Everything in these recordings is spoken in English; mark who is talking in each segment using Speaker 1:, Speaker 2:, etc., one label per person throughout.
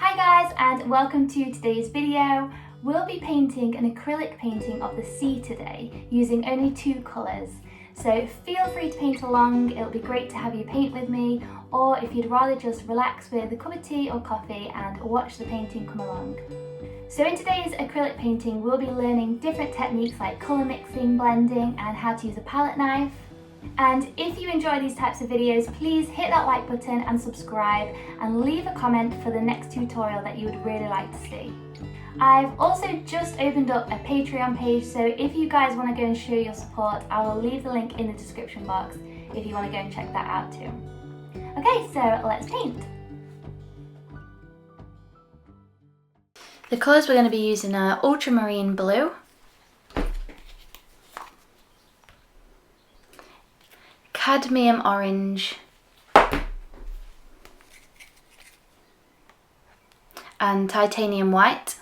Speaker 1: Hi guys, and welcome to today's video. We'll be painting an acrylic painting of the sea today using only two colours. So feel free to paint along, it'll be great to have you paint with me, or if you'd rather just relax with a cup of tea or coffee and watch the painting come along. So in today's acrylic painting, we'll be learning different techniques like colour mixing, blending, and how to use a palette knife. And if you enjoy these types of videos, please hit that like button and subscribe and leave a comment for the next tutorial that you would really like to see. I've also just opened up a Patreon page, so if you guys want to go and show your support, I will leave the link in the description box if you want to go and check that out too. Okay, so let's paint. The colours we're going to be using are ultramarine blue, cadmium orange, and titanium white.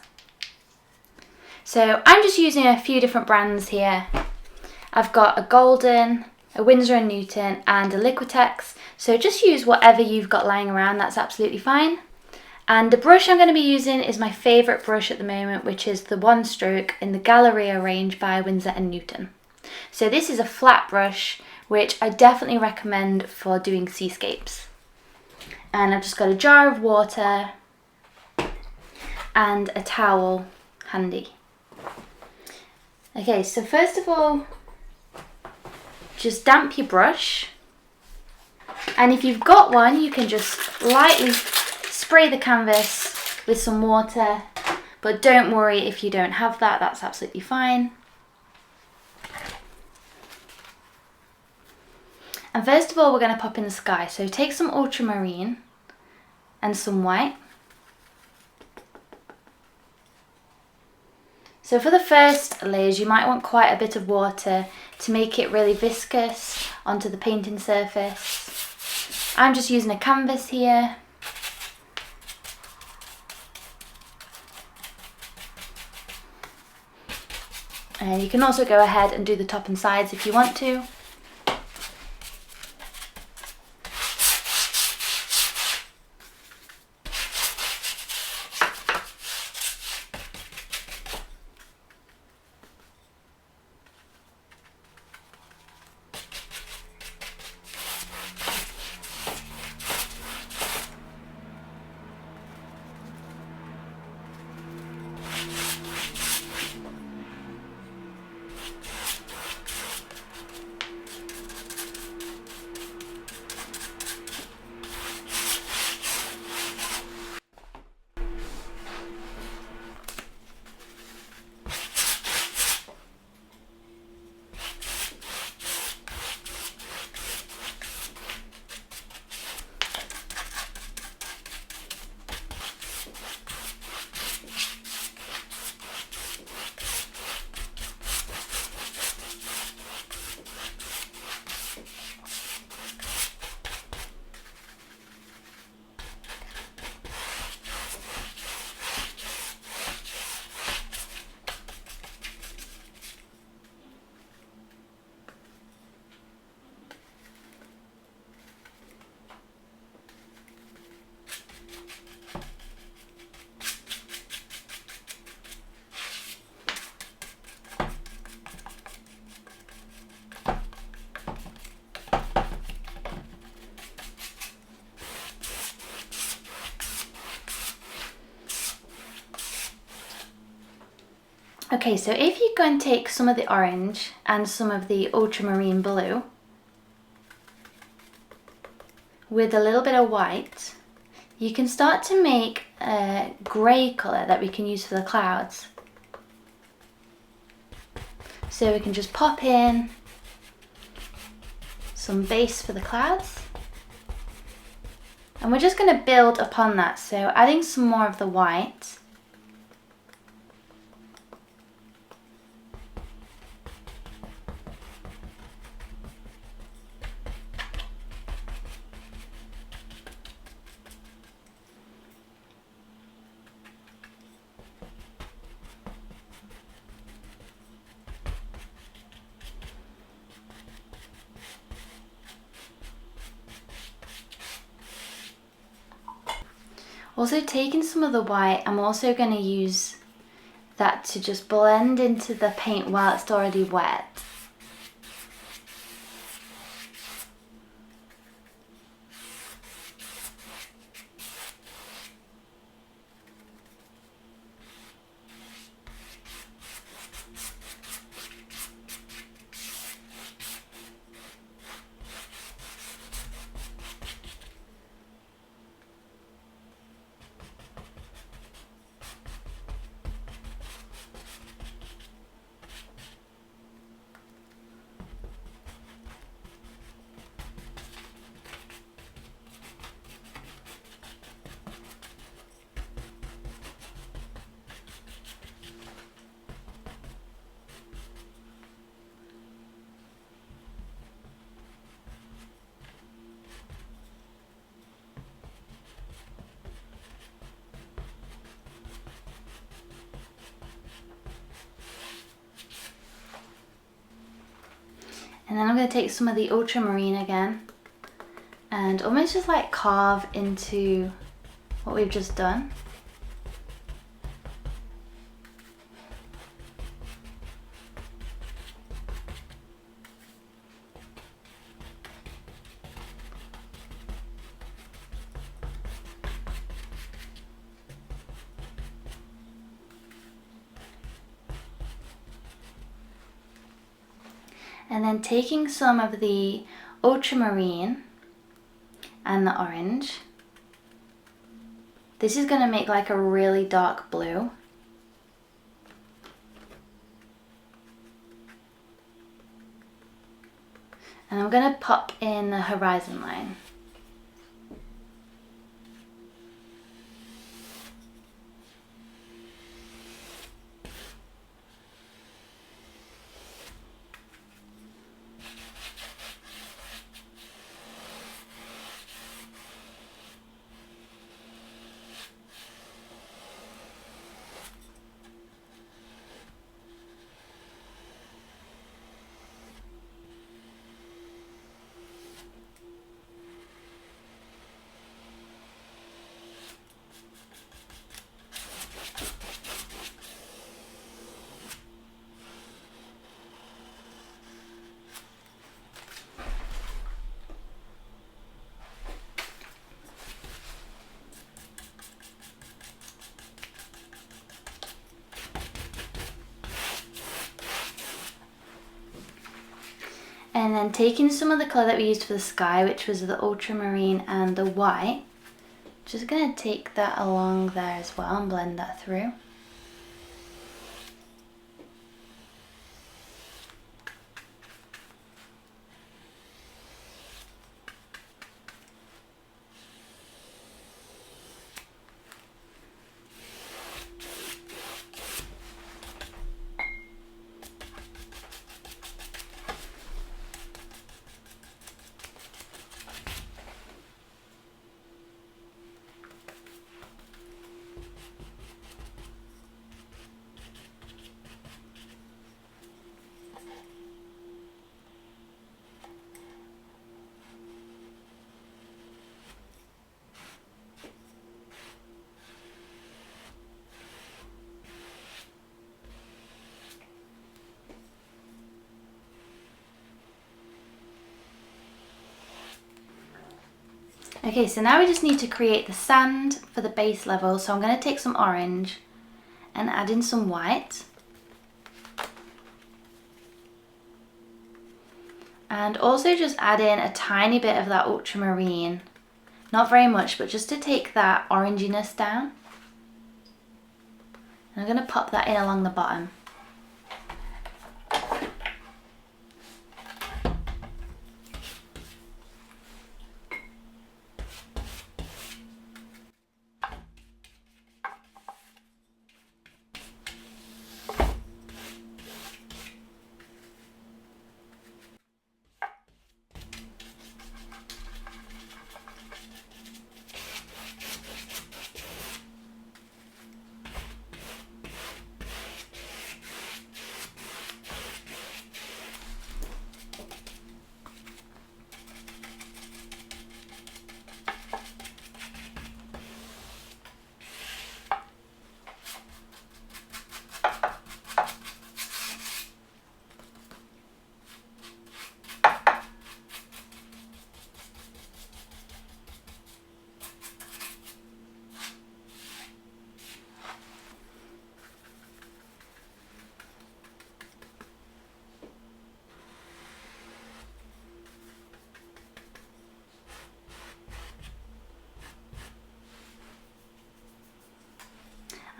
Speaker 1: So I'm just using a few different brands here. I've got a Golden, a Winsor & Newton, and a Liquitex. So just use whatever you've got lying around, that's absolutely fine. And the brush I'm going to be using is my favourite brush at the moment, which is the One Stroke in the Galleria range by Winsor & Newton. So this is a flat brush, which I definitely recommend for doing seascapes. And I've just got a jar of water and a towel handy. Okay, so first of all, just damp your brush. And if you've got one, you can just lightly spray the canvas with some water, but don't worry if you don't have that, that's absolutely fine. And first of all, we're going to pop in the sky. So take some ultramarine and some white. So for the first layers, you might want quite a bit of water to make it really viscous onto the painting surface. I'm just using a canvas here. And you can also go ahead and do the top and sides if you want to. Okay, so if you go and take some of the orange and some of the ultramarine blue with a little bit of white, you can start to make a grey colour that we can use for the clouds. So we can just pop in some base for the clouds. And we're just going to build upon that, so adding some more of the white. Also, taking some of the white, I'm also going to use that to just blend into the paint while it's already wet. And then I'm going to take some of the ultramarine again and almost just like carve into what we've just done. And then taking some of the ultramarine and the orange, this is going to make like a really dark blue. And I'm going to pop in the horizon line. And then taking some of the colour that we used for the sky, which was the ultramarine and the white, just going to take that along there as well and blend that through. Okay, so now we just need to create the sand for the base level. So I'm going to take some orange and add in some white. And also just add in a tiny bit of that ultramarine. Not very much, but just to take that oranginess down. And I'm going to pop that in along the bottom.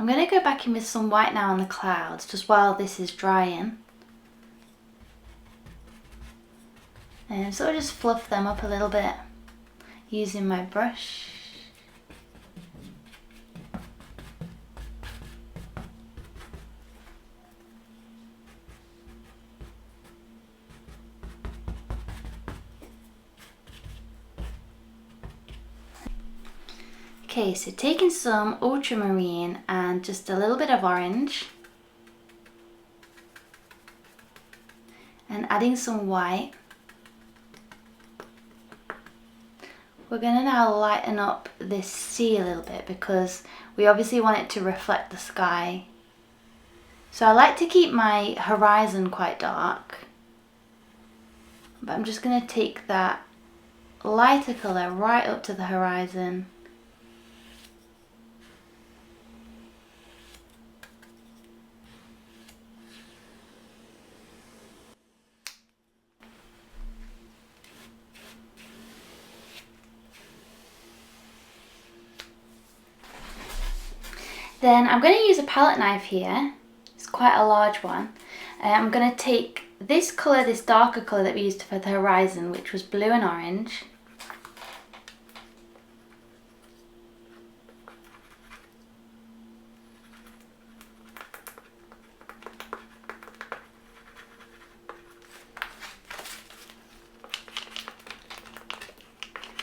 Speaker 2: I'm going to go back in with some white now on the clouds, just while this is drying. And sort of just fluff them up a little bit using my brush. Okay, so taking some ultramarine and just a little bit of orange and adding some white. We're going to now lighten up this sea a little bit because we obviously want it to reflect the sky. So I like to keep my horizon quite dark, but I'm just going to take that lighter colour right up to the horizon. Then I'm going to use a palette knife here. It's quite a large one. I'm going to take this colour, this darker colour that we used for the horizon, which was blue and orange.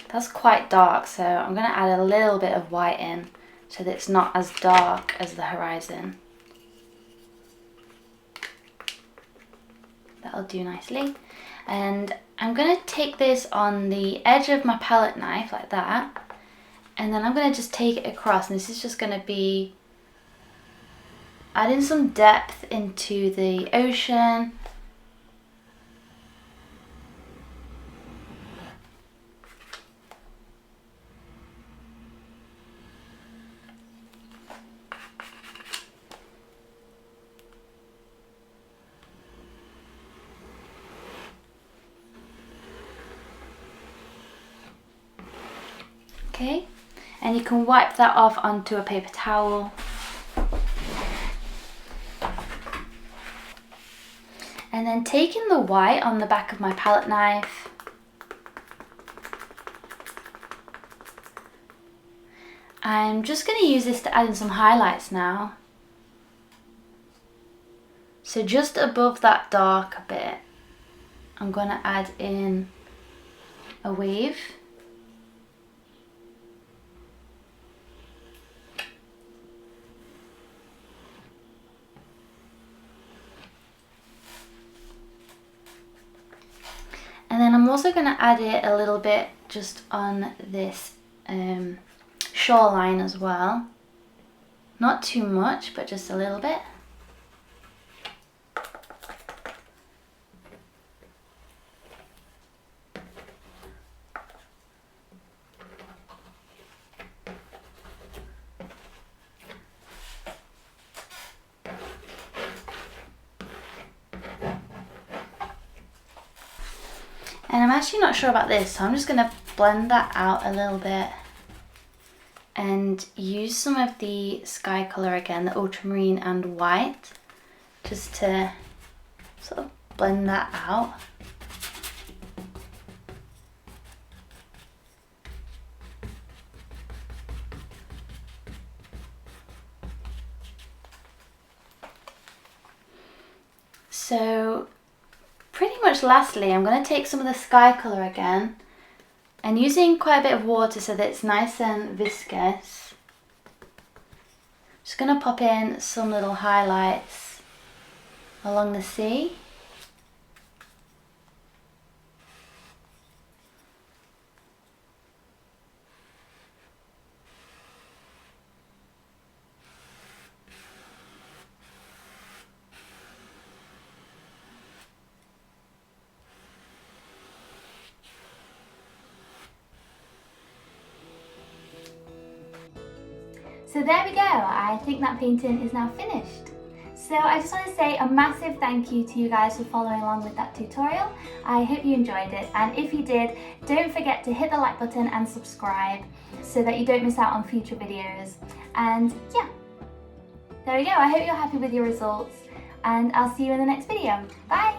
Speaker 2: That's quite dark, so I'm going to add a little bit of white in so that it's not as dark as the horizon. That'll do nicely. And I'm going to take this on the edge of my palette knife like that, and then I'm going to just take it across, and this is just going to be adding some depth into the ocean. Okay, and you can wipe that off onto a paper towel. And then taking the white on the back of my palette knife, I'm just going to use this to add in some highlights now. So just above that darker bit, I'm going to add in a wave. And then I'm also going to add it a little bit just on this shoreline as well. Not too much, but just a little bit. And I'm actually not sure about this, so I'm just going to blend that out a little bit and use some of the sky colour again, the ultramarine and white, just to sort of blend that out. So pretty much lastly, I'm going to take some of the sky colour again and using quite a bit of water so that it's nice and viscous. Just going to pop in some little highlights along the sea.
Speaker 1: So there we go, I think that painting is now finished. So I just want to say a massive thank you to you guys for following along with that tutorial. I hope you enjoyed it, and if you did, don't forget to hit the like button and subscribe so that you don't miss out on future videos. And yeah, There we go, I hope you're happy with your results and I'll see you in the next video. Bye!